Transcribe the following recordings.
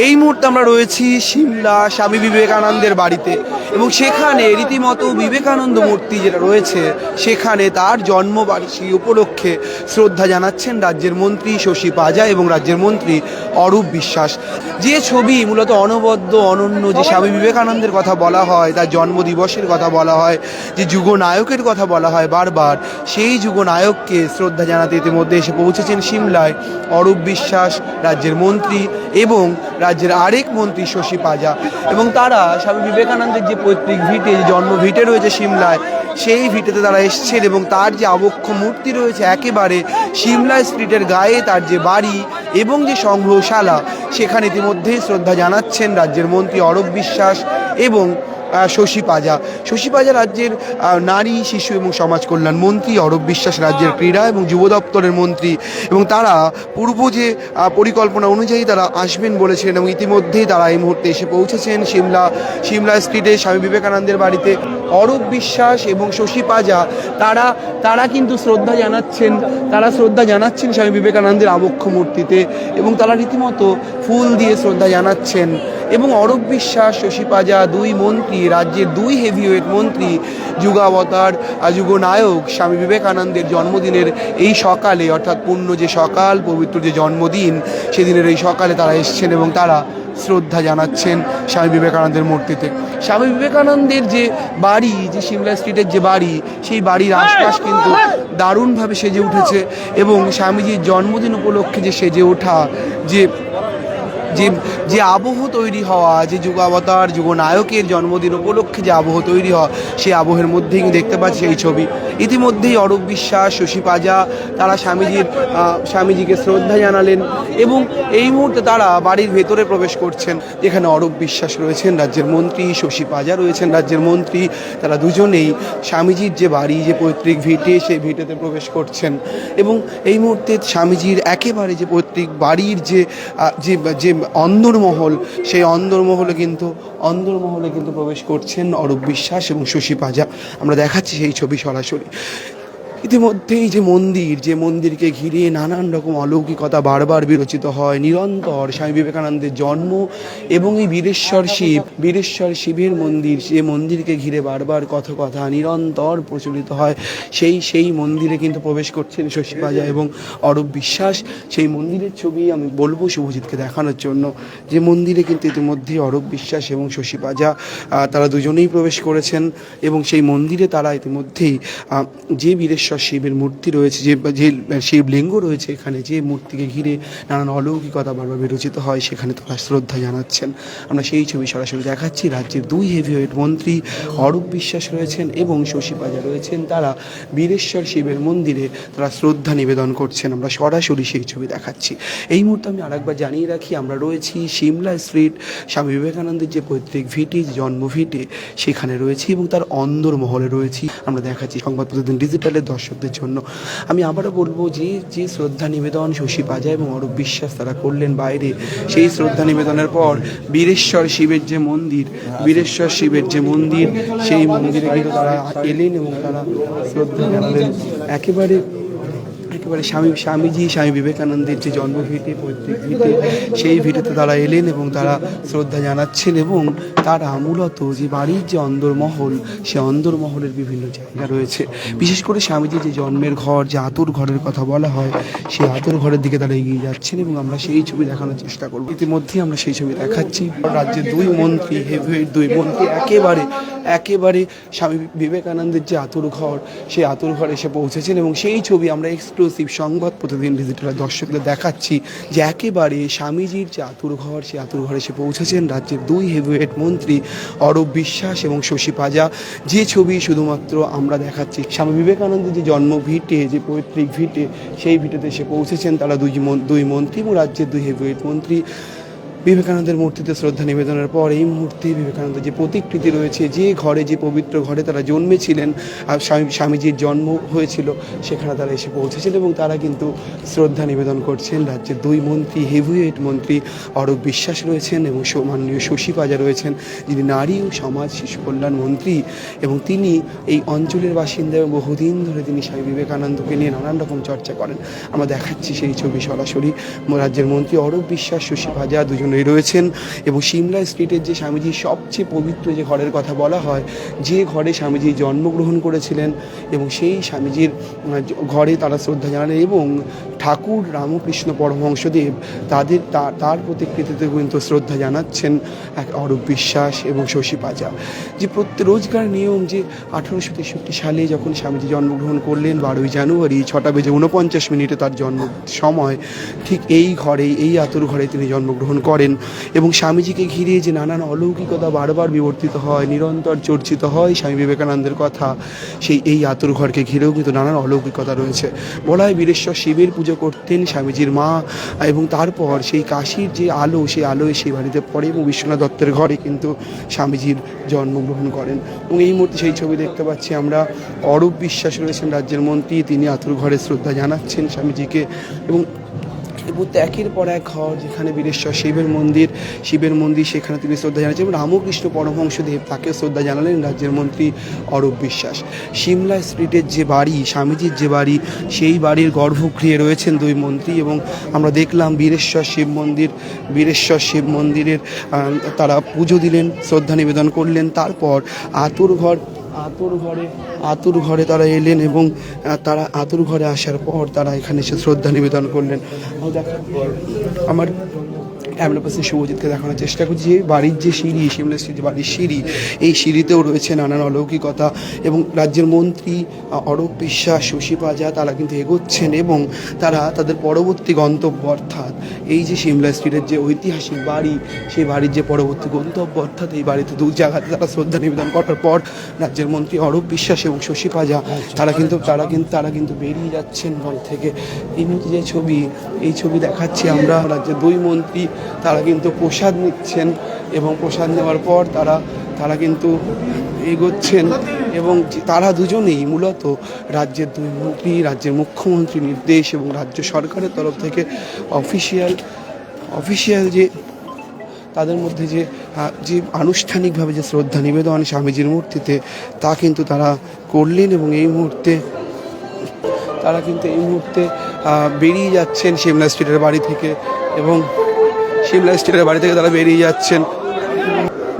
এই মুহূর্তে আমরা রয়েছি সিমলা স্বামী বিবেকানন্দের বাড়িতে এবং সেখানে রীতিমতো বিবেকানন্দ মূর্তি যেটা রয়েছে সেখানে তার জন্মবার্ষিকী উপলক্ষে শ্রদ্ধা জানাচ্ছেন রাজ্যের মন্ত্রী শশী পাজা এবং রাজ্যের মন্ত্রী অরূপ বিশ্বাস। যে ছবি মূলত অনবদ্য অনন্য, যে স্বামী বিবেকানন্দের কথা বলা হয়, তার জন্মদিবসের কথা বলা হয়, যে যুগনায়কের কথা বলা হয় বারবার, সেই যুগনায়ককে শ্রদ্ধা জানাতে ইতিমধ্যে এসে পৌঁছেছেন সিমলায় অরূপ বিশ্বাস, রাজ্যের মন্ত্রী এবং রাজ্যের আরেক মন্ত্রী শশী পাজা। এবং তারা স্বামী বিবেকানন্দের যে পৈতৃক ভিটে, যে জন্ম ভিটে রয়েছে সিমলায়, সেই ভিটেতে তারা এসছেন এবং তার যে আবক্ষ মূর্তি রয়েছে একেবারে সিমলা স্ট্রিটের গায়ে তার যে বাড়ি এবং যে সংগ্রহশালা, সেখানে ইতিমধ্যেই শ্রদ্ধা জানাচ্ছেন রাজ্যের মন্ত্রী অরূপ বিশ্বাস এবং শশী পাজা। শশী পাজা রাজ্যের নারী, শিশু এবং সমাজ কল্যাণ মন্ত্রী, অরূপ বিশ্বাস রাজ্যের ক্রীড়া এবং যুব দপ্তরের মন্ত্রী। এবং তারা পূর্ব যে পরিকল্পনা অনুযায়ী তারা আসবেন বলেছেন এবং ইতিমধ্যেই তারা এই মুহূর্তে এসে পৌঁছেছেন সিমলা স্ট্রিটে স্বামী বিবেকানন্দের বাড়িতে। অরূপ বিশ্বাস এবং শশী পাজা তারা কিন্তু শ্রদ্ধা জানাচ্ছেন স্বামী বিবেকানন্দের আবক্ষ মূর্তিতে এবং তারা রীতিমতো ফুল দিয়ে শ্রদ্ধা জানাচ্ছেন। এবং অরূপ বিশ্বাস, শশী পাজা দুই মন্ত্রী, রাজ্যের দুই হেভিওয়েট মন্ত্রী, যুগাবতার যুগনায়ক স্বামী বিবেকানন্দের জন্মদিনের এই সকালে, অর্থাৎ পুণ্য যে সকাল, পবিত্র যে জন্মদিন, সেদিনের এই সকালে তারা এসছেন এবং তারা শ্রদ্ধা জানাচ্ছেন স্বামী বিবেকানন্দের মূর্তিতে। স্বামী বিবেকানন্দের যে বাড়ি, যে সিমলা স্ট্রিটের যে বাড়ি, সেই বাড়ির আশপাশ কিন্তু দারুণভাবে সেজে উঠেছে এবং স্বামীজির জন্মদিন উপলক্ষে যে সেজে ওঠা, যে আবহ তৈরি হওয়া, যে যুগাবতার যুগনায়কের জন্মদিন উপলক্ষে যে আবহ তৈরি হওয়া, সেই আবহের মধ্যেই দেখতে পাচ্ছি এই ছবি। ইতিমধ্যেই অরূপ বিশ্বাস, শশী পাজা তারা স্বামীজিকে শ্রদ্ধা জানালেন এবং এই মুহূর্তে তারা বাড়ির ভেতরে প্রবেশ করছেন, যেখানে অরূপ বিশ্বাস রয়েছেন রাজ্যের মন্ত্রী, শশী পাজা রয়েছেন রাজ্যের মন্ত্রী। তারা দুজনেই স্বামীজির যে বাড়ি, যে পৈতৃক ভিটে, সেই ভিটেতে প্রবেশ করছেন এবং এই মুহূর্তে স্বামীজির একেবারে যে পৈতৃক বাড়ির যে অন্দরমহল, সেই অন্দরমহলে কিন্তু প্রবেশ করছেন অরূপ বিশ্বাস এবং শশী পাজা। আমরা দেখাচ্ছি সেই ছবি সরাসরি। ইতিমধ্যেই যে মন্দিরকে ঘিরে নানান রকম অলৌকিকতা বারবার বিরচিত হয়, নিরন্তর স্বামী বিবেকানন্দের জন্ম এবং এই বীরেশ্বর শিবের মন্দির, যে মন্দিরকে ঘিরে বারবার কথা নিরন্তর প্রচলিত হয়, সেই মন্দিরে কিন্তু প্রবেশ করছেন শশী পাজা এবং অরূপ বিশ্বাস। সেই মন্দিরের ছবি আমি বলবো শুভজিৎকে দেখানোর জন্য, যে মন্দিরে কিন্তু ইতিমধ্যেই অরূপ বিশ্বাস এবং শশী পাজা তারা দুজনেই প্রবেশ করেছেন এবং সেই মন্দিরে তারা ইতিমধ্যেই যে বীরেশ্বর শিবের মূর্তি রয়েছে, যে শিবলিঙ্গ রয়েছে এখানে, যে মূর্তিকে ঘিরে নানান অলৌকিকতা বারবার বিরচিত হয়, সেখানে তারা শ্রদ্ধা জানাচ্ছেন। আমরা সেই ছবি সরাসরি দেখাচ্ছি। রাজ্যের দুই হেভিওয়েট মন্ত্রী অরূপ বিশ্বাস রয়েছেন এবং শশী পাজা রয়েছেন, তারা বীরেশ্বর শিবের মন্দিরে তারা শ্রদ্ধা নিবেদন করছেন। আমরা সরাসরি সেই ছবি দেখাচ্ছি। এই মুহূর্তে আমি আরেকবার জানিয়ে রাখি, আমরা রয়েছি সিমলা স্ট্রিট, স্বামী বিবেকানন্দের যে পৈতৃক ভিটে, জন্ম ভিটে, সেখানে রয়েছি এবং তার অন্দরমহলে রয়েছি। আমরা দেখাচ্ছি সংবাদ প্রতিদিন ডিজিটালের দর্শকদের জন্য। আমি আবারও বলবো, যে শ্রদ্ধা নিবেদন শশী পাজা এবং অরূপ বিশ্বাস তারা করলেন বাইরে, সেই শ্রদ্ধা নিবেদনের পর বীরেশ্বর শিবের যে মন্দির, সেই মন্দিরে কিন্তু তারা এলেন এবং তারা শ্রদ্ধা জানালেন একেবারে স্বামী বিবেকানন্দের যে জন্মভিটে, পৈতৃক ভিটে, সেই ভিটেতে তারা এলেন এবং তারা শ্রদ্ধা জানাচ্ছেন। এবং তারা মূলত যে বাড়ির যে অন্দরমহল, সে অন্দরমহলের বিভিন্ন জায়গা রয়েছে, বিশেষ করে স্বামীজির যে জন্মের ঘর, যে আতুর ঘরের কথা বলা হয়, সেই আতুর ঘরের দিকে তারা এগিয়ে যাচ্ছেন এবং আমরা সেই ছবি দেখানোর চেষ্টা করব। ইতিমধ্যেই আমরা সেই ছবি দেখাচ্ছি। রাজ্যের দুই মন্ত্রী, হেভিওয়েট দুই মন্ত্রী একেবারে স্বামী বিবেকানন্দের যে আতুর ঘর, সেই আতুর ঘরে এসে পৌঁছেছেন এবং সেই ছবি আমরা এক্সক্লুসিভ সংবাদ প্রতিদিন ডিজিটাল দর্শকদের দেখাচ্ছি, যে একেবারে স্বামীজির যে আতুর ঘর, সেই আতুর ঘরে এসে পৌঁছেছেন রাজ্যের দুই হেভিওয়েট মন্ত্রী অরূপ বিশ্বাস এবং শশী পাজা। যে ছবি শুধুমাত্র আমরা দেখাচ্ছি, স্বামী বিবেকানন্দের যে জন্ম ভিটে, যে পৈতৃক ভিটে, সেই ভিটেতে এসে পৌঁছেছেন তারা দুই মন্ত্রী এবং রাজ্যের দুই হেভিওয়েট মন্ত্রী। বিবেকানন্দের মূর্তিতে শ্রদ্ধা নিবেদনের পর এই মুহূর্তে বিবেকানন্দের যে প্রতিকৃতি রয়েছে, যে ঘরে, যে পবিত্র ঘরে তারা জন্মেছিলেন, স্বামীজির জন্ম হয়েছিল, সেখানে তারা এসে পৌঁছেছিল এবং তারা কিন্তু শ্রদ্ধা নিবেদন করছেন। রাজ্যের দুই মন্ত্রী, হেভিওয়েট মন্ত্রী অরূপ বিশ্বাস রয়েছেন এবং মাননীয় শশী পাজা রয়েছেন, যিনি নারী ও সমাজ শিশু কল্যাণ মন্ত্রী এবং তিনি এই অঞ্চলের বাসিন্দা এবং বহুদিন ধরে তিনি স্বামী বিবেকানন্দকে নিয়ে নানান রকম চর্চা করেন। আমরা দেখাচ্ছি সেই ছবি সরাসরি। রাজ্যের মন্ত্রী অরূপ বিশ্বাস, শশী পাজা দুজনে বলেই রয়েছেন। এবং সিমলা স্ট্রিটের যে স্বামীজির সবচেয়ে পবিত্র যে ঘরের কথা বলা হয়, যে ঘরে স্বামীজি জন্মগ্রহণ করেছিলেন, এবং সেই স্বামীজির ঘরে তারা শ্রদ্ধা জানালেন। এবং ঠাকুর রামকৃষ্ণ পরমহংসদেব তার প্রতি কৃতজ্ঞ শ্রদ্ধা জানাচ্ছেন এক অরূপ বিশ্বাস এবং শশী পাজা। যে রোজকার নিয়ম যে 1863 সালে যখন স্বামীজি জন্মগ্রহণ করলেন 12ই জানুয়ারি 6:49 তার জন্ম সময়, ঠিক এই ঘরে, এই আতুর ঘরে তিনি জন্মগ্রহণ করেন। এবং স্বামীজিকে ঘিরে যে নানান অলৌকিকতা বারবার বিবর্তিত হয়, নিরন্তর চর্চিত হয় স্বামী বিবেকানন্দের কথা, সেই এই আতুর ঘরকে ঘিরেও কিন্তু নানান অলৌকিকতা রয়েছে। বলা হয় বীরেশ্বর শিবের পুজো করতেন স্বামীজির মা, এবং তারপর সেই কাশীর যে আলো, সেই আলোয় সেই বাড়িতে পড়ে, এবং বিশ্বনাথ দত্তের ঘরে কিন্তু স্বামীজির জন্মগ্রহণ করেন। এবং এই মুহূর্তে সেই ছবি দেখতে পাচ্ছি আমরা। অরূপ বিশ্বাস রয়েছেন রাজ্যের মন্ত্রী, তিনি আতুর ঘরে শ্রদ্ধা জানাচ্ছেন স্বামীজিকে। এবং একের পর এক ঘর, যেখানে বীরেশ্বর শিবের মন্দির, সেখানে তিনি শ্রদ্ধা জানাচ্ছেন। এবং রামকৃষ্ণ পরমহংসদেব, তাকে শ্রদ্ধা জানালেন রাজ্যের মন্ত্রী অরূপ বিশ্বাস। সিমলা স্ট্রিটের যে বাড়ি, স্বামীজির যে বাড়ি, সেই বাড়ির গর্ভগৃহে রয়েছেন দুই মন্ত্রী। এবং আমরা দেখলাম বীরেশ্বর শিব মন্দিরের তারা পুজো দিলেন, শ্রদ্ধা নিবেদন করলেন। তারপর আতুর ঘরে তারা এলেন, এবং তারা আতুর ঘরে আসার পর তারা এখানে এসে শ্রদ্ধা নিবেদন করলেন। দেখার পর আমার ক্যামেরা পার্সন শুভজিৎকে দেখানোর চেষ্টা করছি যে বাড়ির যে সিঁড়ি, সিমলা স্ট্রিট বাড়ির সিঁড়ি, এই সিঁড়িতেও রয়েছে নানান অলৌকিকতা। এবং রাজ্যের মন্ত্রী অরূপ বিশ্বাস, শশী পাজা, তারা কিন্তু এগোচ্ছেন, এবং তারা তাদের পরবর্তী গন্তব্য, অর্থাৎ এই যে সিমলা স্ট্রিটের যে ঐতিহাসিক বাড়ি, সেই বাড়ির যে পরবর্তী গন্তব্য, অর্থাৎ এই বাড়িতে দু জায়গাতে তারা শ্রদ্ধা নিবেদন করার পর রাজ্যের মন্ত্রী অরূপ বিশ্বাস এবং শশী পাজা তারা কিন্তু বেরিয়ে যাচ্ছেন বাড়ি থেকে। এই মুহূর্তে যে ছবি, এই ছবি দেখাচ্ছি আমরা, রাজ্যের দুই মন্ত্রী তারা কিন্তু প্রসাদ নিচ্ছেন, এবং প্রসাদ নেওয়ার পর তারা কিন্তু এগোচ্ছেন। এবং তারা দুজনেই মূলত রাজ্যের দুই মন্ত্রী, রাজ্যের মুখ্যমন্ত্রী নির্দেশ এবং রাজ্য সরকারের তরফ থেকে অফিসিয়াল যে তাদের মধ্যে যে আনুষ্ঠানিকভাবে যে শ্রদ্ধা নিবেদন স্বামীজির মূর্তিতে, তা কিন্তু তারা করলেন। এবং এই মুহূর্তে বেরিয়ে যাচ্ছেন সিমলা স্ট্রিটের বাড়ি থেকে, এবং সিমলা স্ট্রিটের বাড়ি থেকে তারা বেরিয়ে যাচ্ছেন।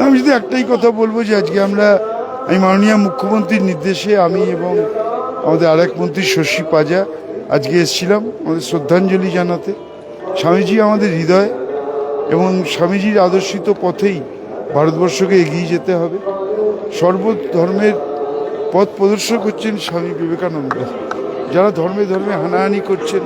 আমি শুধু একটাই কথা বলবো যে আজকে আমি মাননীয় মুখ্যমন্ত্রীর নির্দেশে আমি এবং আমাদের আরেক মন্ত্রী শশী পাজা আজকে এসেছিলাম আমাদের শ্রদ্ধাঞ্জলি জানাতে। স্বামীজি আমাদের হৃদয়, এবং স্বামীজির আদর্শিত পথেই ভারতবর্ষকে এগিয়ে যেতে হবে। সর্বধর্মের পথ প্রদর্শন করছেন স্বামী বিবেকানন্দ। যারা ধর্মে হানাহানি করছেন,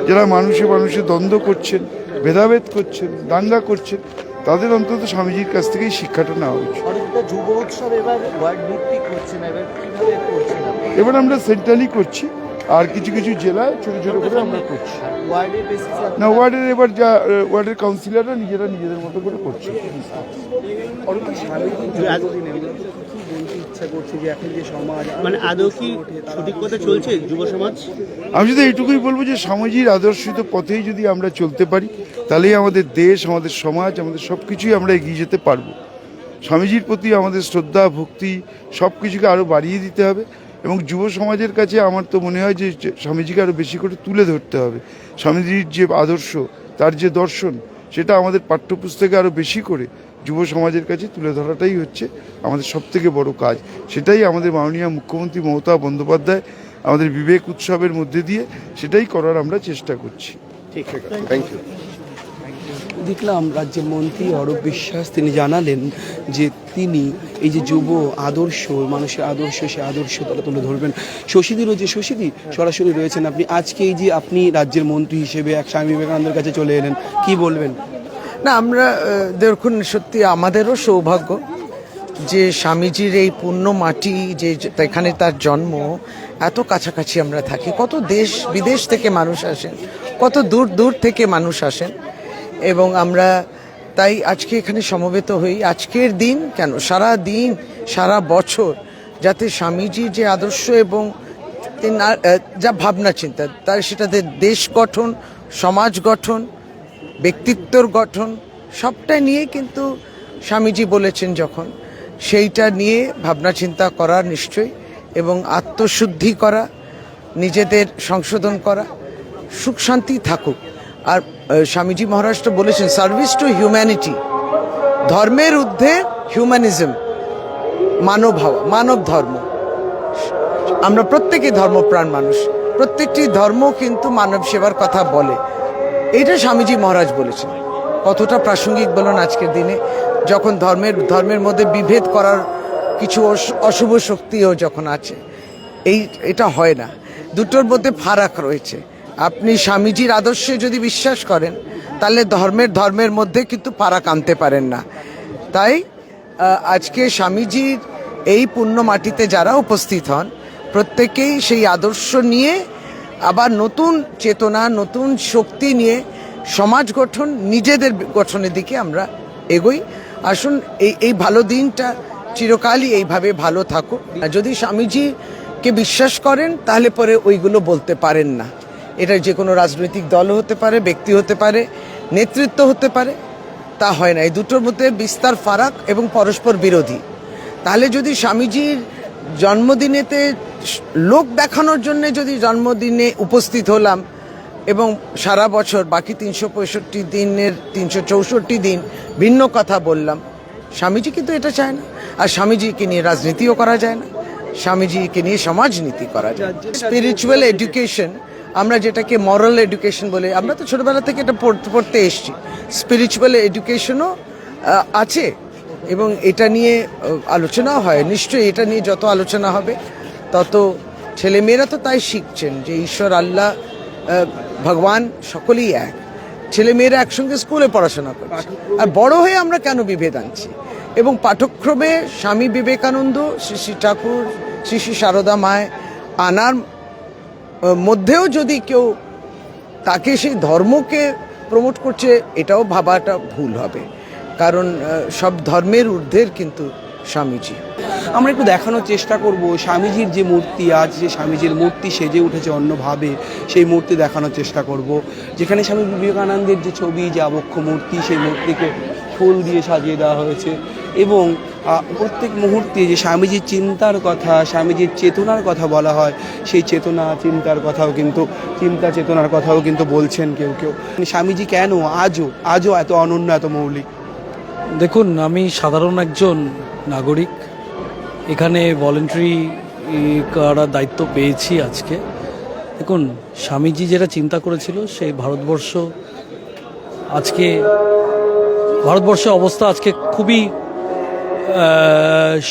যারা মানুষে দ্বন্দ্ব করছেন, ভেদাভেদ করছেন, দাঙ্গা করছেন, তাদের অন্তত স্বামীজির কাছ থেকেই শিক্ষাটা নেওয়া উচিত। এবার আমরা সেন্ট্রালি করছি, আর কিছু কিছু জেলায় ছোট ছোট করে আমরা করছি না। এবার ওয়ার্ডের কাউন্সিলররা নিজেদের মতো করে করছে। আমি শুধু এইটুকুই বলবো যে স্বামীজির আদর্শিত পথেই যদি আমরা চলতে পারি, তাহলেই আমাদের দেশ, আমাদের সমাজ, আমাদের সব কিছুই আমরা এগিয়ে যেতে পারবো। স্বামীজির প্রতি আমাদের শ্রদ্ধা, ভক্তি সব কিছুকে আরও বাড়িয়ে দিতে হবে। এবং যুব সমাজের কাছে আমার তো মনে হয় যে স্বামীজিকে আরও বেশি করে তুলে ধরতে হবে। স্বামীজির যে আদর্শ, তার যে দর্শন, সেটা আমাদের পাঠ্যপুস্তকে আরও বেশি করে যুব সমাজের কাছে তুলে ধরাটাই হচ্ছে আমাদের সবথেকে বড় কাজ। সেটাই আমাদের মাননীয় মুখ্যমন্ত্রী মমতা বন্দ্যোপাধ্যায় আমাদের বিবেক উৎসবের মধ্যে দিয়ে সেটাই করার আমরা চেষ্টা করছি। ঠিক আছে, থ্যাংক ইউ। দেখলাম রাজ্যের মন্ত্রী অরূপ বিশ্বাস, তিনি জানালেন যে তিনি এই যে যুব আদর্শ, মানুষের আদর্শ, সে আদর্শ তারা তুলে ধরবেন। শশীদি সরাসরি রয়েছেন। আজকে এই যে আপনি রাজ্যের মন্ত্রী হিসেবে এক স্বামী বিবেকানন্দের কাছে চলে এলেন, কি বলবেন? না, আমরা দেখুন, সত্যি আমাদেরও সৌভাগ্য যে স্বামীজির এই পুণ্য মাটি, যে এখানে তার জন্ম, এত কাছাকাছি আমরা থাকি। কত দেশ বিদেশ থেকে মানুষ আসেন, কত দূর দূর থেকে মানুষ আসেন, এবং আমরা তাই আজকে এখানে সমবেত হই। আজকের দিন কেন, সারা দিন সারা বছর যাতে স্বামীজির যে আদর্শ এবং যা ভাবনা চিন্তা, তার সেটাতে দেশ গঠন, সমাজ গঠন, ব্যক্তিত্বর গঠন, সবটা নিয়ে কিন্তু স্বামীজি বলেছেন, যখন সেইটা নিয়ে ভাবনা চিন্তা করা নিশ্চয়ই, এবং আত্মশুদ্ধি করা, নিজেদের সংশোধন করা, সুখ শান্তি থাকুক। আর স্বামীজি মহারাজ তো বলেছেন সার্ভিস টু হিউম্যানিটি, ধর্মের ঊর্ধ্বে হিউম্যানিজম, মানব হওয়া, মানব ধর্ম। আমরা প্রত্যেকেই ধর্মপ্রাণ মানুষ, প্রত্যেকটি ধর্ম কিন্তু মানব সেবার কথা বলে। এইটা স্বামীজি মহারাজ বলেছেন। কতটা প্রাসঙ্গিক বলুন আজকের দিনে, যখন ধর্মের মধ্যে বিভেদ করার কিছু অশুভ শক্তিও যখন আছে। এটা হয় না, দুটোর মধ্যে ফারাক রয়েছে। আপনি স্বামীজির আদর্শে যদি বিশ্বাস করেন তাহলে ধর্মের মধ্যে কিন্তু ফারাক আনতে পারেন না। তাই আজকে স্বামীজির এই পুণ্য মাটিতে যারা উপস্থিত হন প্রত্যেকেই সেই আদর্শ নিয়ে আবার নতুন চেতনা, নতুন শক্তি নিয়ে সমাজ গঠন, নিজেদের গঠনের দিকে আমরা এগোই। আসুন এই ভালো দিনটা চিরকালই এইভাবে ভালো থাকুক। আর যদি স্বামীজিকে বিশ্বাস করেন তাহলে পরে ওইগুলো বলতে পারেন না। এটা যে কোনো রাজনৈতিক দল হতে পারে, ব্যক্তি হতে পারে, নেতৃত্ব হতে পারে, তা হয় না। এই দুটোর মধ্যে বিস্তার ফারাক এবং পরস্পর বিরোধী। তাহলে যদি স্বামীজির জন্মদিনেতে লোক দেখানোর জন্য যদি জন্মদিনে উপস্থিত হলাম এবং সারা বছর বাকি 365 দিনের 364 দিন ভিন্ন কথা বললাম, স্বামীজি কিন্তু এটা চায় না। আর স্বামীজিকে নিয়ে রাজনীতিও করা যায় না, স্বামীজিকে নিয়ে সমাজনীতি করা যায়। স্পিরিচুয়াল এডুকেশন, আমরা যেটাকে মরাল এডুকেশন বলে, আমরা তো ছোটবেলা থেকে এটা পড়তে এসেছি। স্পিরিচুয়াল এডুকেশনও আছে এবং এটা নিয়ে আলোচনাও হয়। নিশ্চয়ই এটা নিয়ে যত আলোচনা হবে তত ছেলেমেয়েরা তো তাই শিখছেন যে ঈশ্বর, আল্লাহ, ভগবান সকলেই এক। ছেলেমেয়েরা একসঙ্গে স্কুলে পড়াশোনা করছে, আর বড় হয়ে আমরা কেন বিভেদ আনছি? এবং পাঠ্যক্রমে স্বামী বিবেকানন্দ, শ্রী শ্রী ঠাকুর, শ্রী শ্রী সারদা মায় আনার মধ্যেও যদি কেউ তাকে সেই ধর্মকে প্রমোট করছে, এটাও ভাবাটা ভুল হবে। কারণ সব ধর্মের ঊর্ধ্বের কিন্তু স্বামীজি। আমরা একটু দেখানোর চেষ্টা করব স্বামীজির যে মূর্তি, আজ যে স্বামীজির মূর্তি সেজে উঠেছে অন্যভাবে, সেই মূর্তি দেখানোর চেষ্টা করব। যেখানে স্বামী বিবেকানন্দের যে ছবি, যে আবক্ষ মূর্তি, সেই মূর্তিকে ফুল দিয়ে সাজিয়ে দেওয়া হয়েছে। এবং প্রত্যেক মুহূর্তে যে স্বামীজির চিন্তার কথা, স্বামীজির চেতনার কথা বলা হয়, সেই চেতনা, চিন্তার কথাও কিন্তু, চিন্তা চেতনার কথাও কিন্তু বলছেন কেউ কেউ। স্বামীজি কেন আজও এত অনন্য, এত মৌলিক? দেখুন, আমি সাধারণ একজন নাগরিক, এখানে ভলেন্টারি করার দায়িত্ব পেয়েছি আজকে। দেখুন, স্বামীজি যেটা চিন্তা করেছিল, সেই ভারতবর্ষের অবস্থা আজকে খুবই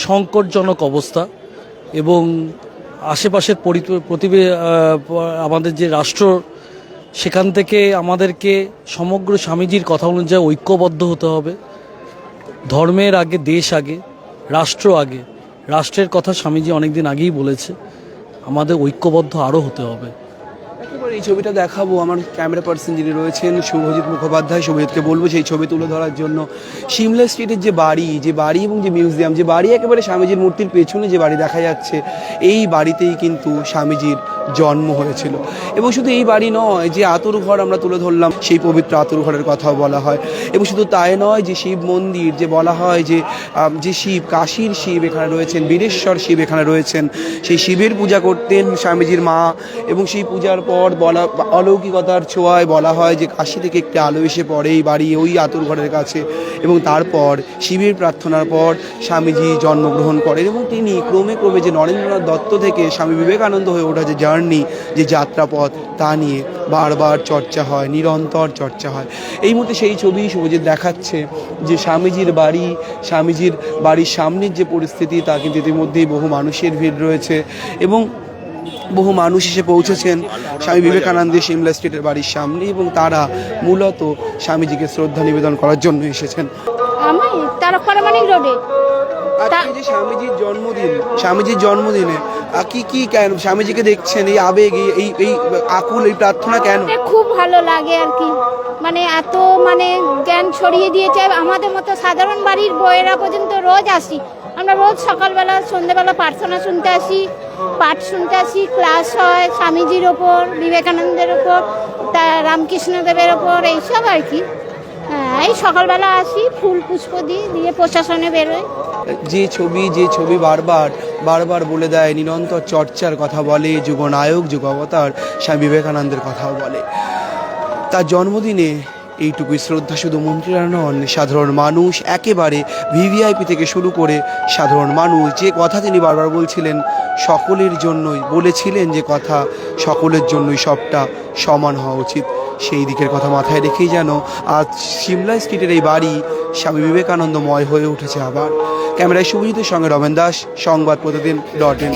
সংকটজনক অবস্থা। এবং আশেপাশের আমাদের যে রাষ্ট্র, সেখান থেকে আমাদেরকে সমগ্র স্বামীজির কথা অনুযায়ী ঐক্যবদ্ধ হতে হবে। ধর্মের আগে দেশ আগে, রাষ্ট্র আগে। রাষ্ট্রের কথা স্বামীজি অনেকদিন আগেই বলেছে, আমাদের ঐক্যবদ্ধ আরও হতে হবে। একেবারে এই ছবিটা দেখাবো। আমার ক্যামেরা পার্সন যিনি রয়েছেন শুভজিৎ মুখোপাধ্যায়, শুভজিৎকে বলবো সেই ছবি তুলে ধরার জন্য। সিমলা স্ট্রিটের যে বাড়ি এবং যে মিউজিয়াম, যে বাড়ি একেবারে স্বামীজির মূর্তির পেছনে যে বাড়ি দেখা যাচ্ছে, এই বাড়িতেই কিন্তু স্বামীজির জন্ম হয়েছিল। এবং শুধু এই বাড়ি নয়, যে আতুর ঘর আমরা তুলে ধরলাম, সেই পবিত্র আতুর ঘরের কথাও বলা হয়। এবং শুধু তাই নয়, যে শিব মন্দির, যে বলা হয় যে শিব, কাশীর শিব এখানে রয়েছেন, বীরেশ্বর শিব এখানে রয়েছেন, সেই শিবের পূজা করতেন স্বামীজির মা। এবং সেই পূজার পর অলৌকিকতার ছোঁয়ায় বলা হয় যে কাশী থেকে একটি আলো এসে পড়ে এই বাড়ি, ওই আতুর ঘরের কাছে। এবং তারপর শিবের প্রার্থনার পর স্বামীজি জন্মগ্রহণ করেন। এবং তিনি ক্রমে যে নরেন্দ্রনাথ দত্ত থেকে স্বামী বিবেকানন্দ হয়ে ওঠা যে জার্নি, যে যাত্রাপথ, তা নিয়ে বারবার চর্চা হয়, নিরন্তর চর্চা হয়। এই মুহূর্তে সেই ছবি শুভজিৎ দেখাচ্ছে, যে স্বামীজির বাড়ির সামনের যে পরিস্থিতি, তা কিন্তু ইতিমধ্যেই বহু মানুষের ভিড় রয়েছে। এবং বহু মানুষ এসে পৌঁছেছেন স্বামী বিবেকানন্দের সিমলা স্ট্রিটের বাড়ির সামনে, এবং তারা মূলত স্বামীজিকে শ্রদ্ধা নিবেদন করার জন্য এসেছেন। আমি তারা পারমাণিক রোডে। আজকে যে স্বামীজির জন্মদিনে কি কেন স্বামীজিকে দেখছেন, এই আবেগ, এই আকুল, এই প্রার্থনা কেন? খুব ভালো লাগে আর কি। মানে এত জ্ঞান ছড়িয়ে দিয়েছে। আমাদের মতো সাধারণ বাড়ির বউয়েরা পর্যন্ত রোজ আসি, আমরা রোজ সকালবেলা সন্ধ্যেবেলা প্রার্থনা শুনতে আসি, পাঠ শুনতে আসি, ক্লাস হয় স্বামীজির ওপর, বিবেকানন্দের ওপর, রামকৃষ্ণদেবের ওপর, এইসব আর কি। এই সকালবেলা আসি, ফুল পুষ্প দিয়ে প্রশাসনে বেরোয়। যে ছবি বারবার বলে দেয়, নিরন্তর চর্চার কথা বলে, যুগনায়ক, যুগ অবতার স্বামী বিবেকানন্দের কথাও বলে। তার জন্মদিনে এইটুকুই শ্রদ্ধা শুধু মন্ত্রীরা নন, সাধারণ মানুষ, একেবারে ভিভিআইপি থেকে শুরু করে সাধারণ মানুষ। যে কথা তিনি বারবার বলছিলেন, সকলের জন্যই বলেছিলেন, যে কথা সকলের জন্যই সবটা সমান হওয়া উচিত, সেই দিকের কথা মাথায় রেখেই যেন আজ সিমলা স্ট্রিটের এই বাড়ি স্বামী বিবেকানন্দময় হয়ে উঠেছে আবার। ক্যামেরায় শুভজিতের সঙ্গে রমেন দাস, সংবাদ প্রতিদিন .in।